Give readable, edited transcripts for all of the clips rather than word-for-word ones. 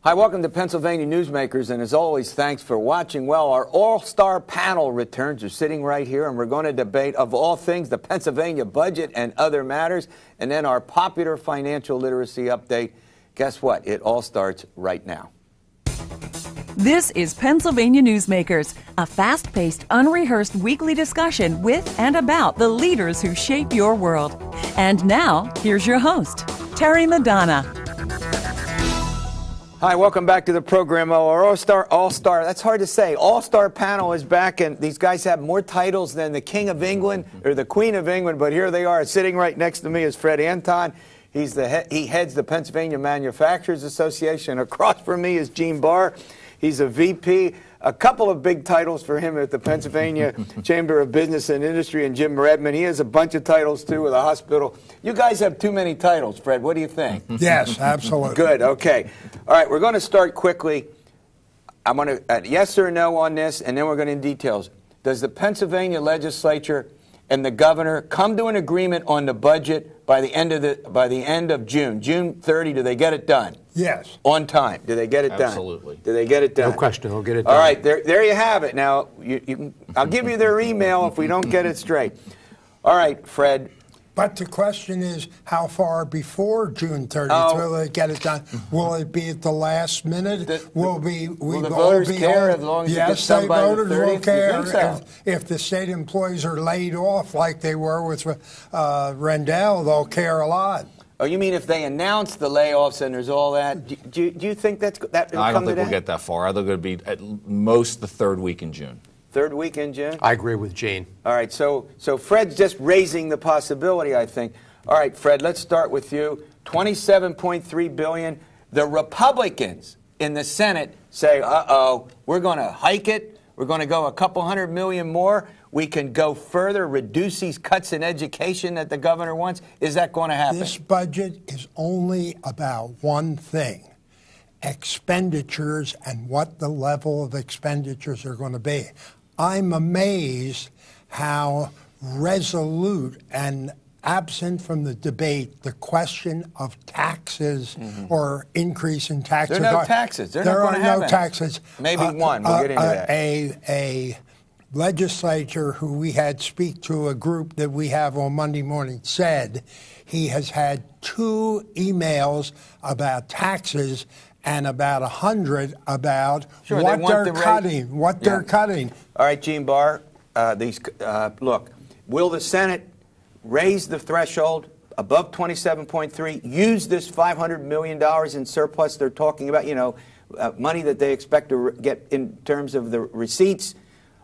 Hi, welcome to Pennsylvania Newsmakers, and as always, thanks for watching. Well, our all-star panel returns. Are sitting right here, and we're going to debate, of all things, the Pennsylvania budget and other matters, and then our popular financial literacy update. Guess what? It all starts right now. This is Pennsylvania Newsmakers, a fast-paced, unrehearsed weekly discussion with and about the leaders who shape your world. And now, here's your host, Terry Madonna. Hi, welcome back to the program. Our all-star, that's hard to say. All-star panel is back, and these guys have more titles than the King of England or the Queen of England, but here they are. Sitting right next to me is Fred Anton. He heads the Pennsylvania Manufacturers Association. Across from me is Gene Barr. He's a VP. A couple of big titles for him at the Pennsylvania Chamber of Business and Industry, and Jim Redmond. He has a bunch of titles, too, with a hospital. You guys have too many titles, Fred. What do you think? Yes, absolutely. Good, okay. All right, we're going to start quickly. I'm going to yes or no on this, and then we're going to details. Does the Pennsylvania Legislature and the governor come to an agreement on the budget by the end of June? June 30, do they get it done? Yes. On time. Do they get it done? Absolutely. Do they get it done? No question. They'll get it done. All right. There you have it. Now, I'll give you their email if we don't get it straight. All right, Fred. But the question is, how far before June 30th will they get it done? Will it be at the last minute? Will the voters care as long as it gets done by the 30th? Yes, voters will care. If the state employees are laid off like they were with Rendell, they'll care a lot. Oh, you mean if they announce the layoffs and there's all that? Do you think that will come to that? I don't think we'll get that far. They're going to be at most the third week in June. Third week in June? I agree with Gene. All right, so Fred's just raising the possibility, I think. All right, Fred, let's start with you. $27.3 billion. The Republicans in the Senate say, we're going to hike it. We're going to go a couple $100 million more. We can go further, reduce these cuts in education that the governor wants. Is that going to happen? This budget is only about one thing: expenditures and what the level of expenditures are going to be. I'm amazed how resolute and absent from the debate the question of taxes or increase in taxes. There are no taxes. There are no taxes. Maybe one. We'll get into that. A legislator who we had speak to a group that we have on Monday morning said he has had 2 emails about taxes and about 100 about what they're cutting. All right, Gene Barr, look, will the Senate raise the threshold above 27.3, use this $500 million in surplus they're talking about, money that they expect to get in terms of the receipts?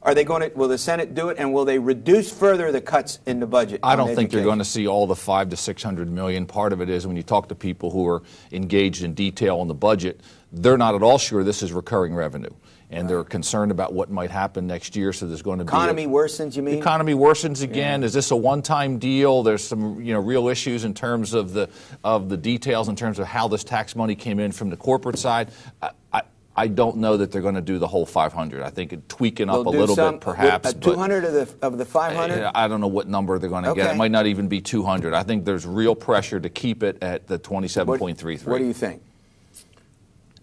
Will the Senate do it, and will they reduce further the cuts in the budget? I don't think you're going to see all the $500 to $600 million. Part of it is when you talk to people who are engaged in detail on the budget, they're not at all sure this is recurring revenue. And they're concerned about what might happen next year. So there's going to be economy worsens. You mean economy worsens again? Yeah. Is this a one-time deal? There's some real issues in terms of the details in terms of how this tax money came in from the corporate side. I don't know that they're going to do the whole 500. I think tweaking up a little bit, perhaps. 200 of the 500? I don't know what number they're going to get. It might not even be 200. I think there's real pressure to keep it at the 27.33. What do you think?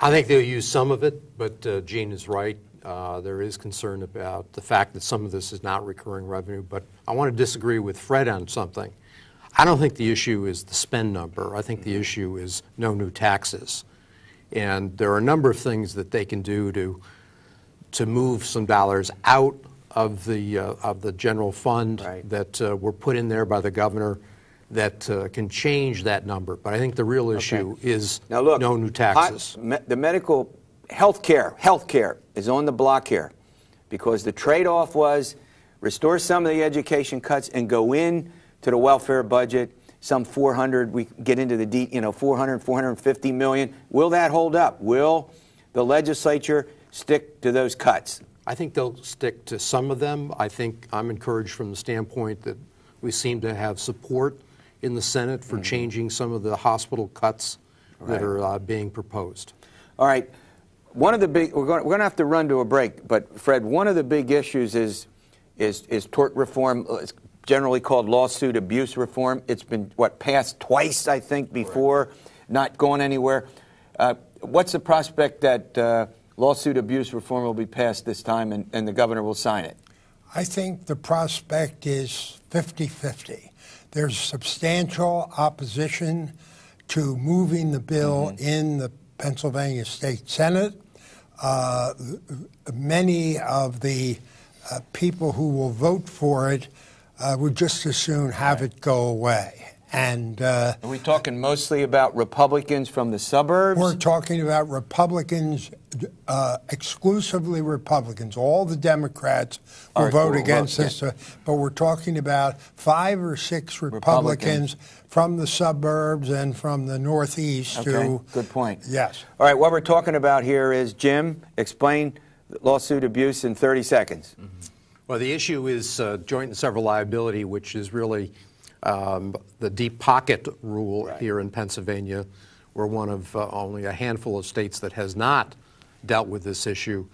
I think they'll use some of it, but Gene is right. There is concern about the fact that some of this is not recurring revenue. But I want to disagree with Fred on something. I don't think the issue is the spend number. I think the issue is no new taxes. And there are a number of things that they can do to move some dollars out of the general fund that were put in there by the governor that can change that number. But I think the real issue is no new taxes. The medical health care is on the block here because the trade-off was restore some of the education cuts and go in to the welfare budget. Some 400, we get into the 400, 450 million. Will that hold up? Will the legislature stick to those cuts? I think they'll stick to some of them. I think I'm encouraged from the standpoint that we seem to have support in the Senate for changing some of the hospital cuts that are being proposed. All right. One of the big, we're going to have to run to a break, but Fred, one of the big issues is tort reform. It's generally called lawsuit abuse reform. It's been, passed twice, I think, before, not going anywhere. what's the prospect that lawsuit abuse reform will be passed this time and the governor will sign it? I think the prospect is 50-50. There's substantial opposition to moving the bill in the Pennsylvania State Senate. Many of the people who will vote for it would just as soon have it go away. And are we talking mostly about Republicans from the suburbs? We're talking about Republicans, exclusively Republicans. All the Democrats will vote against this, but we're talking about 5 or 6 Republicans from the suburbs and from the Northeast. Okay, good point. Yes. All right, what we're talking about here is, Jim, explain lawsuit abuse in 30 seconds. Well, the issue is joint and several liability, which is really the deep pocket rule here in Pennsylvania. We're one of only a handful of states that has not dealt with this issue.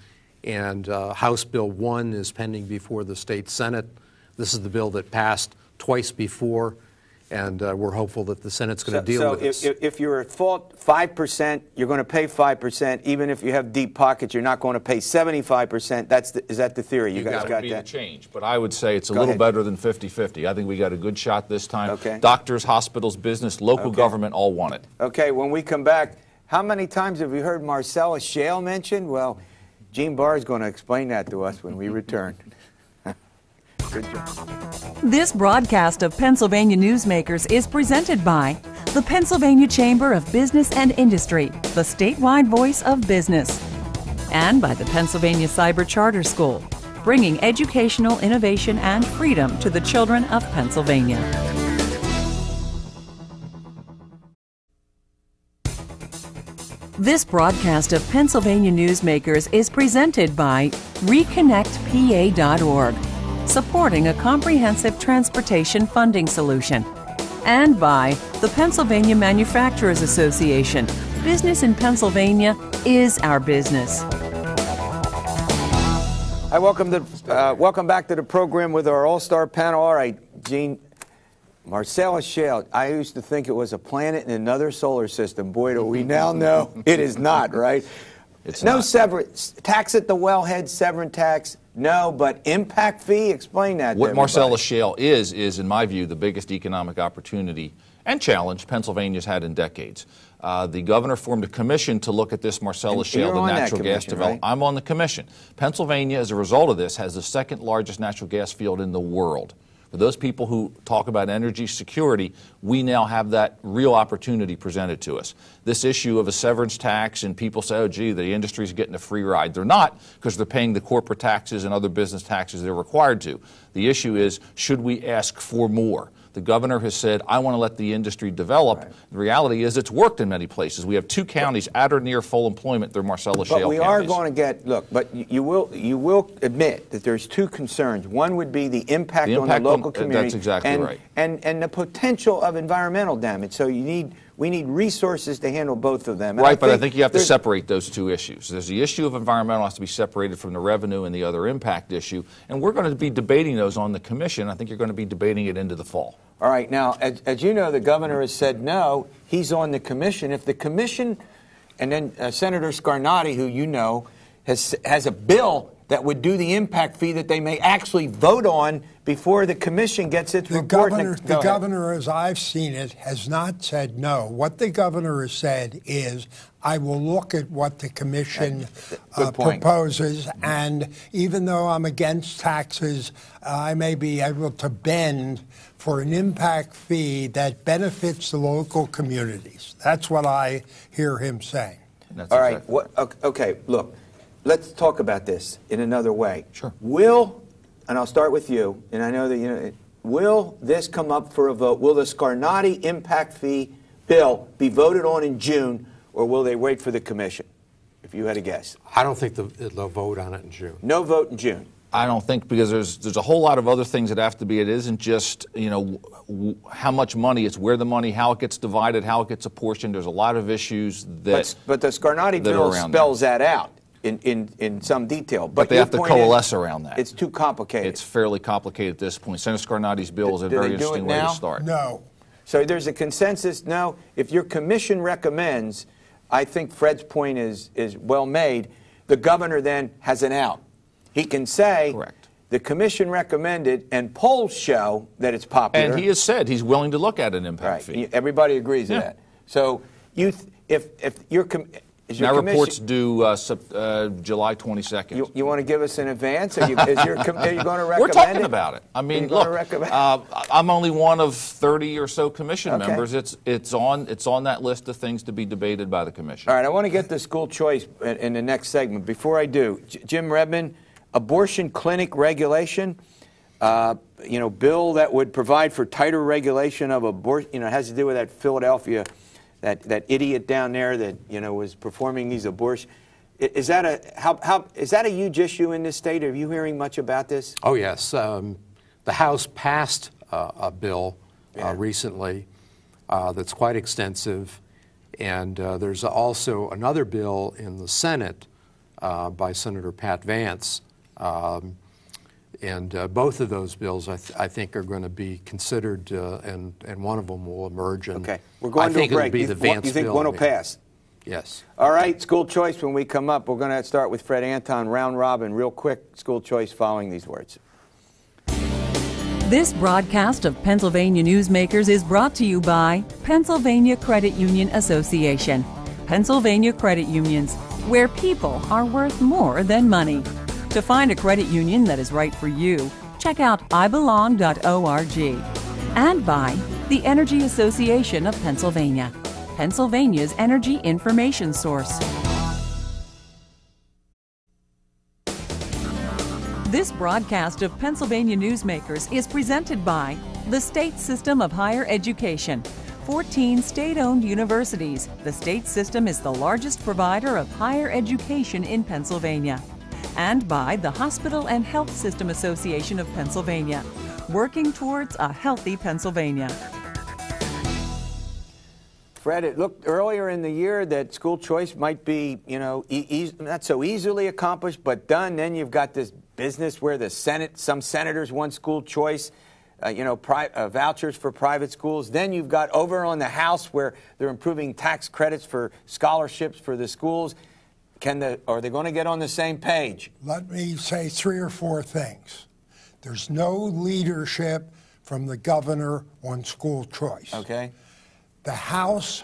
And House Bill 1 is pending before the state Senate. This is the bill that passed twice before, and we're hopeful that the Senate's going to deal with this. So if you're at fault 5%, you're going to pay 5%. Even if you have deep pockets, you're not going to pay 75%. Is that the theory? You guys got that? The change, but I would say it's a little better than 50-50. I think we got a good shot this time. Okay. Doctors, hospitals, business, local government all want it. Okay, when we come back, how many times have we heard Marcellus Shale mentioned? Well, Gene Barr is going to explain that to us when we return. Good job. This broadcast of Pennsylvania Newsmakers is presented by the Pennsylvania Chamber of Business and Industry, the statewide voice of business, and by the Pennsylvania Cyber Charter School, bringing educational innovation and freedom to the children of Pennsylvania. This broadcast of Pennsylvania Newsmakers is presented by ReconnectPA.org, supporting a comprehensive transportation funding solution, and by the Pennsylvania Manufacturers Association. Business in Pennsylvania is our business. Hi, welcome back to the program with our all-star panel. All right, Gene, Marcellus Shale, I used to think it was a planet in another solar system. Boy, do we now know it is not, right? It's no not. severance tax at the wellhead, severance tax, no, but impact fee, explain that. What Marcellus Shale is, in my view, the biggest economic opportunity and challenge Pennsylvania's had in decades. The governor formed a commission to look at this Marcellus Shale, the natural gas development. Right? I'm on the commission. Pennsylvania, as a result of this, has the second largest natural gas field in the world. For those people who talk about energy security, we now have that real opportunity presented to us. This issue of a severance tax, and people say, oh, gee, the industry's getting a free ride. They're not, because they're paying the corporate taxes and other business taxes they're required to. The issue is, should we ask for more? The governor has said, I want to let the industry develop. Right. The reality is it's worked in many places. We have 2 counties at or near full employment. They're Marcellus Shale counties. But we are going to get, look, but you will admit that there's 2 concerns. One would be the impact on the local community. That's exactly right. And the potential of environmental damage. So we need resources to handle both of them. Right, but I think you have to separate those 2 issues. There's the issue of environmental has to be separated from the revenue and the other impact issue. And we're going to be debating those on the commission. I think you're going to be debating it into the fall. All right. Now, as you know, the governor has said no. He's on the commission. If the commission, and then Senator Scarnati, who you know, has a bill that would do the impact fee that they may actually vote on before the commission gets its report. The governor, as I've seen it, has not said no. What the governor has said is, I will look at what the commission proposes, and even though I'm against taxes, I may be able to bend for an impact fee that benefits the local communities. That's what I hear him saying. All right. Okay, look, let's talk about this in another way. Sure. And I'll start with you, and I know that you know, will this come up for a vote? Will the Scarnati impact fee bill be voted on in June, or will they wait for the commission, if you had a guess? I don't think they'll vote on it in June. No vote in June. I don't think, because there's a whole lot of other things that have to be. It isn't just, you know, how much money, it's where the money, how it gets divided, how it gets apportioned. There's a lot of issues that But the Scarnati bill spells that out in some detail. But they have to coalesce around that. It's too complicated. It's fairly complicated at this point. Senator Scarnati's bill is a very interesting way to start. No. So there's a consensus. No, if your commission recommends I think Fred's point is well made. The governor then has an out. He can say, correct, the commission recommended, and polls show that it's popular. And he has said he's willing to look at an impact fee. Everybody agrees with that. So if your now reports due July 22nd. You want to give us an advance? Are you going to recommend We're talking it? about it. I mean, look, I'm only one of 30 or so commission members. It's on that list of things to be debated by the commission. All right, I want to get to school choice in the next segment. Before I do, Jim Redmond, abortion clinic regulation, bill that would provide for tighter regulation of abortion. It has to do with that Philadelphia. That idiot down there that was performing these abortions. Is that a huge issue in this state? Are you hearing much about this? Oh yes, the House passed a bill recently that's quite extensive, and there's also another bill in the Senate by Senator Pat Vance. And both of those bills, I think, are going to be considered, and one of them will emerge. And okay, we're going to a break. You think one will pass? Yes. All right, school choice. When we come up, we're going to start with Fred Anton, round robin, real quick. School choice following these words. This broadcast of Pennsylvania Newsmakers is brought to you by Pennsylvania Credit Union Association. Pennsylvania Credit Unions, where people are worth more than money. To find a credit union that is right for you, check out ibelong.org. And by the Energy Association of Pennsylvania, Pennsylvania's energy information source. This broadcast of Pennsylvania Newsmakers is presented by the State System of Higher Education. 14 state-owned universities. The state system is the largest provider of higher education in Pennsylvania. And by the Hospital and Health System Association of Pennsylvania, working towards a healthy Pennsylvania. Fred, it looked earlier in the year that school choice might be, not so easily accomplished, but done. Then you've got this business where the Senate, some senators want school choice, vouchers for private schools. Then you've got over on the House where they're improving tax credits for scholarships for the schools. Are they going to get on the same page? Let me say 3 or 4 things. There's no leadership from the governor on school choice. Okay. The House,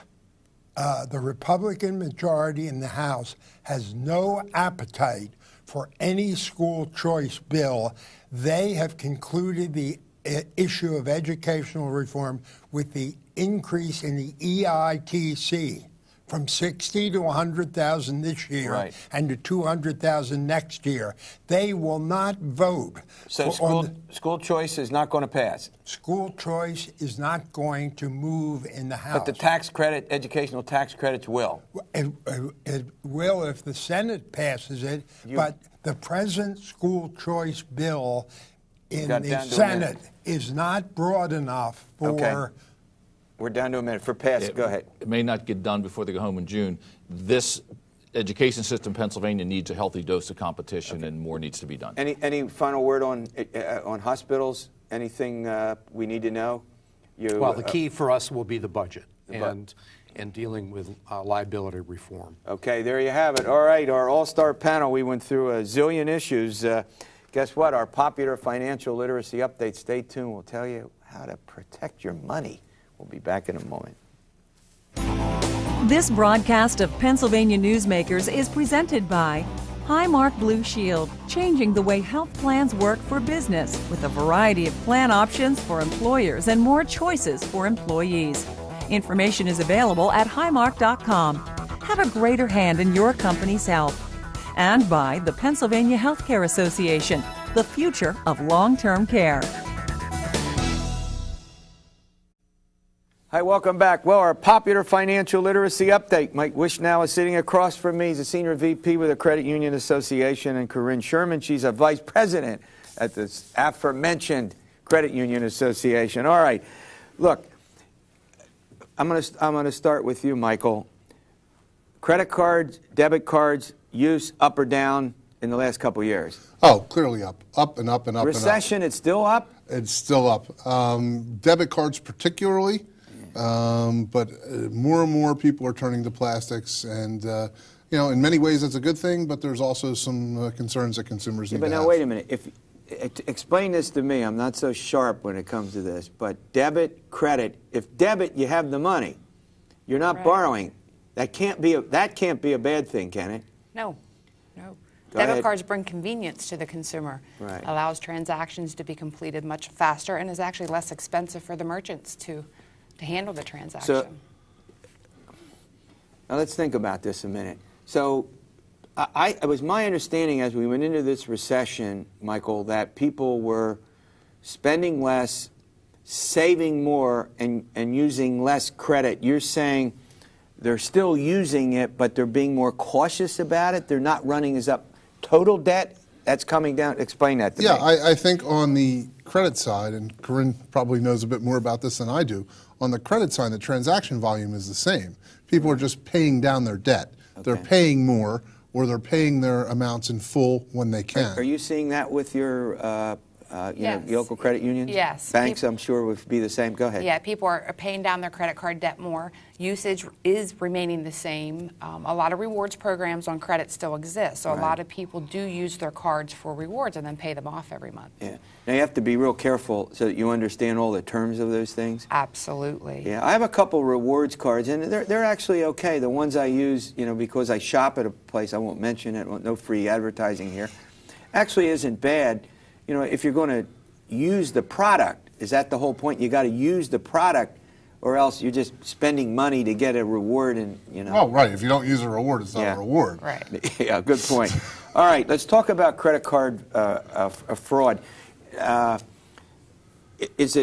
the Republican majority in the House has no appetite for any school choice bill. They have concluded the issue of educational reform with the increase in the EITC. From 60 to 100,000 this year, right, and to 200,000 next year. They will not vote. So school choice is not going to pass? School choice is not going to move in the House. But the tax credit, educational tax credits will? It will if the Senate passes it, but the present school choice bill in the Senate is not broad enough for... Okay. We're down to a minute. For pass, go ahead. It may not get done before they go home in June. This education system in Pennsylvania needs a healthy dose of competition, and more needs to be done. Any final word on hospitals? Anything we need to know? Well, the key for us will be the budget and dealing with liability reform. Okay, there you have it. All right, our all-star panel. We went through a zillion issues. Guess what? Our popular financial literacy update. Stay tuned. We'll tell you how to protect your money. We'll be back in a moment. This broadcast of Pennsylvania Newsmakers is presented by Highmark Blue Shield, changing the way health plans work for business with a variety of plan options for employers and more choices for employees. Information is available at highmark.com. Have a greater hand in your company's health. And by the Pennsylvania Healthcare Association, the future of long-term care. Hi, welcome back. Well, our popular financial literacy update. Mike Wishnow is sitting across from me. He's a senior VP with the Credit Union Association, and Corinne Sherman, she's a vice president at the aforementioned Credit Union Association. All right, look, I'm going to start with you, Michael. Credit cards, debit cards, use up or down in the last couple of years? Oh, clearly up and up and up. Recession, and up. It's still up? It's still up. Debit cards particularly. But more and more people are turning to plastics, and in many ways that's a good thing. But there's also some concerns that consumers need But to now have. wait a minute. Explain this to me. I'm not so sharp when it comes to this. But debit, credit. If debit, you have the money. You're not borrowing. That can't be a bad thing, can it? No. Go Debit ahead. cards bring convenience to the consumer, Right. allows transactions to be completed much faster, and is actually less expensive for the merchants to handle the transaction. Now let's think about this a minute. So it was my understanding as we went into this recession, Michael, that people were spending less, saving more, and using less credit. You're saying they're still using it, but they're being more cautious about it? They're not running as up total debt? That's coming down? Explain that to me. Yeah, I think on the credit side, and Corinne probably knows a bit more about this than I do, on the credit side, the transaction volume is the same. People are just paying down their debt. Okay. They're paying more, or they're paying their amounts in full when they can. Are you seeing that with your Yes. local credit unions? Yes. Banks, I'm sure, would be the same. Go ahead. Yeah, people are paying down their credit card debt more. Usage is remaining the same. A lot of rewards programs on credit still exist, so a lot of people do use their cards for rewards and then pay them off every month. Yeah. Now you have to be real careful so that you understand all the terms of those things. Absolutely. Yeah, I have a couple rewards cards, and they're actually okay. The ones I use, because I shop at a place, I won't mention it, no free advertising here, actually isn't bad. If you're going to use the product, is that the whole point? You got to use the product, or else you're just spending money to get a reward. And Oh, right. If you don't use a reward, it's not a reward. Right. Yeah, good point. All right, let's talk about credit card fraud. Corinne? Is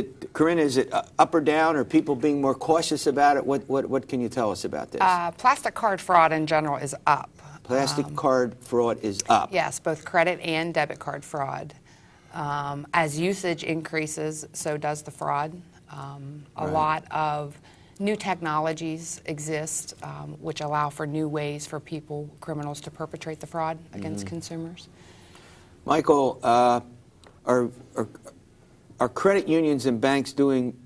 it up or down? Are people being more cautious about it? What can you tell us about this? Plastic card fraud in general is up. Plastic card fraud is up. Yes, both credit and debit card fraud. As usage increases, so does the fraud. A lot of new technologies exist which allow for new ways for criminals to perpetrate the fraud against consumers. Michael, are credit unions and banks doing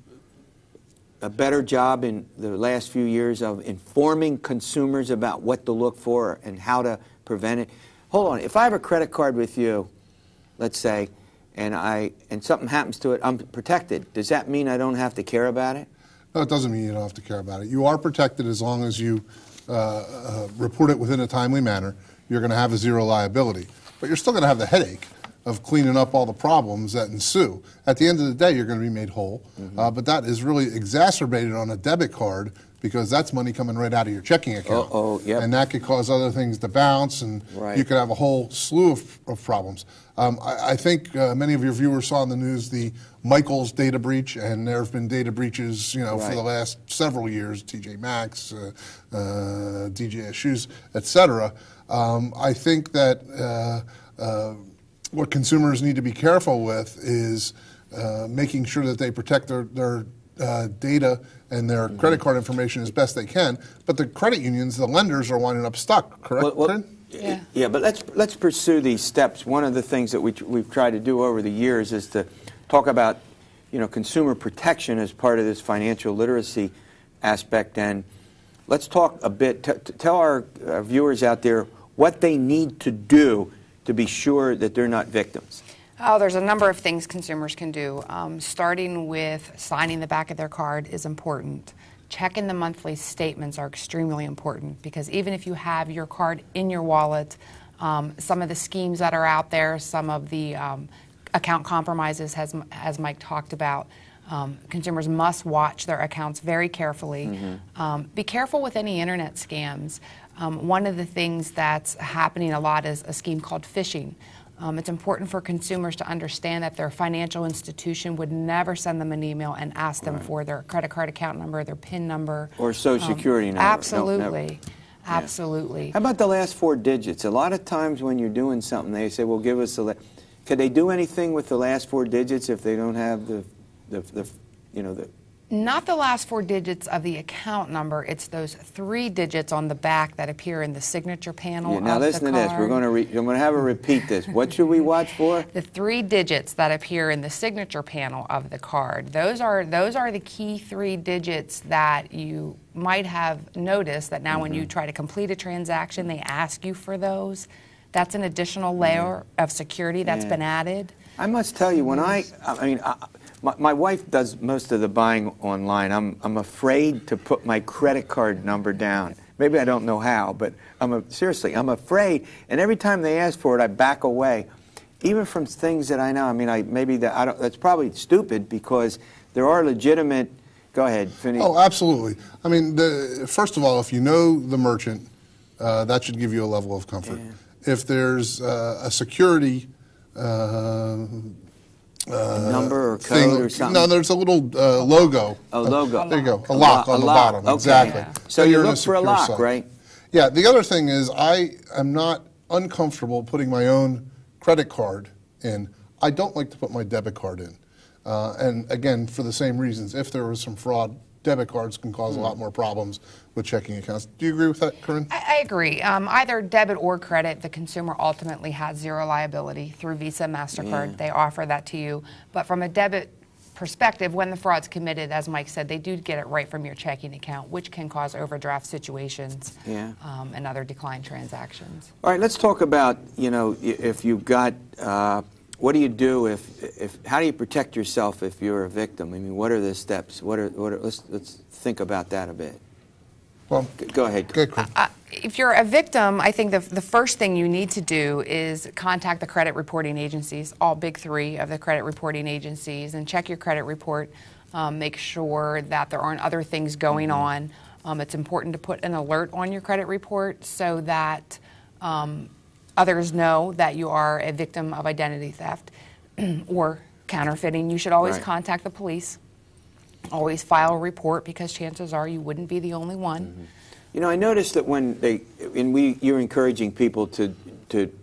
a better job in the last few years of informing consumers about what to look for and how to prevent it? Hold on. If I have a credit card with you, let's say, and something happens to it, I'm protected. Does that mean I don't have to care about it? No, it doesn't mean you don't have to care about it. You are protected as long as you report it within a timely manner. You're going to have a zero liability. But you're still going to have the headache of cleaning up all the problems that ensue. At the end of the day, you're going to be made whole. But that is really exacerbated on a debit card because that's money coming right out of your checking account. And that could cause other things to bounce, and you could have a whole slew of problems. I think many of your viewers saw in the news the Michaels data breach, and there have been data breaches, for the last several years, TJ Maxx, DJS Shoes, et cetera. I think that what consumers need to be careful with is making sure that they protect their data and their credit card information as best they can. But the credit unions, the lenders, are winding up stuck, correct? Yeah, but let's pursue these steps. One of the things that we've tried to do over the years is to talk about consumer protection as part of this financial literacy aspect. And let's talk a bit. Tell our viewers out there what they need to do to be sure that they're not victims. Oh, there's a number of things consumers can do. Starting with signing the back of their card is important. Checking the monthly statements are extremely important because even if you have your card in your wallet, some of the schemes that are out there, some of the account compromises, as Mike talked about, consumers must watch their accounts very carefully. Be careful with any internet scams. One of the things that's happening a lot is a scheme called phishing. It's important for consumers to understand that their financial institution would never send them an email and ask them for their credit card account number, their PIN number. Or Social Security number. Absolutely. Absolutely. How about the last 4 digits? A lot of times when you're doing something, they say, well, give us the... Could they do anything with the last 4 digits if they don't have the Not the last 4 digits of the account number. It's those 3 digits on the back that appear in the signature panel. Yeah, now of listen the to this. card. I'm going to have her repeat this. What should we watch for? The 3 digits that appear in the signature panel of the card. Those are the key 3 digits that you might have noticed that now when you try to complete a transaction, they ask you for those. That's an additional layer of security that's been added. I must tell you, when my wife does most of the buying online. I'm afraid to put my credit card number down. Maybe I don't know how, but seriously, I'm afraid. And every time they ask for it, I back away, even from things that I know. I mean, that's probably stupid because there are legitimate. Go ahead, finish. Oh, absolutely. I mean, first of all, if you know the merchant, that should give you a level of comfort. Yeah. If there's a security number or code or something? No, there's a little logo. A logo. There you go. A lock on the bottom. Okay. Exactly. Yeah. So you look for a lock, site. right? Yeah. The other thing is I am not uncomfortable putting my own credit card in. I don't like to put my debit card in. And again, for the same reasons, if there was some fraud, debit cards can cause a lot more problems with checking accounts. Do you agree with that, Corinne? I agree. Either debit or credit, the consumer ultimately has zero liability through Visa, MasterCard. Yeah. They offer that to you. But from a debit perspective, when the fraud's committed, as Mike said, they do get it right from your checking account, which can cause overdraft situations and other declined transactions. All right, let's talk about, if you've got, what do you do how do you protect yourself if you're a victim? I mean, what are the steps? Let's think about that a bit. Well, go ahead. Good, Corinne. If you're a victim, I think the first thing you need to do is contact the credit reporting agencies, all big 3 of the credit reporting agencies, and check your credit report. Make sure that there aren't other things going on. It's important to put an alert on your credit report so that others know that you are a victim of identity theft or counterfeiting. You should always contact the police. Always file a report because chances are you wouldn't be the only one. I noticed that you're encouraging people to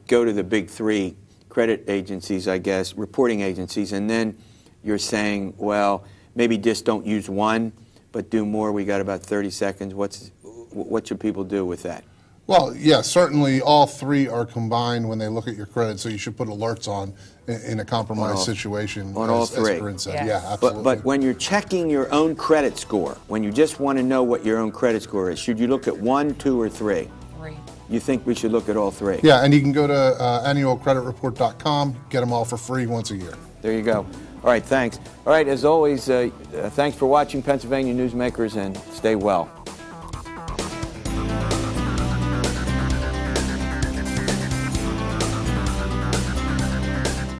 go to the big 3 credit agencies, I guess, reporting agencies, and then you're saying, well, maybe just don't use one, but do more. We got about 30 seconds. What should people do with that? Well, yeah, certainly all 3 are combined when they look at your credit, so you should put alerts on in a compromised situation. On all 3. As Corinne said. Yes. Yeah, absolutely. But when you're checking your own credit score, when you just want to know what your own credit score is, should you look at 1, 2, or 3? 3. You think we should look at all 3? Yeah, and you can go to annualcreditreport.com, get them all for free once a year. There you go. All right, thanks. All right, as always, thanks for watching Pennsylvania Newsmakers, and stay well.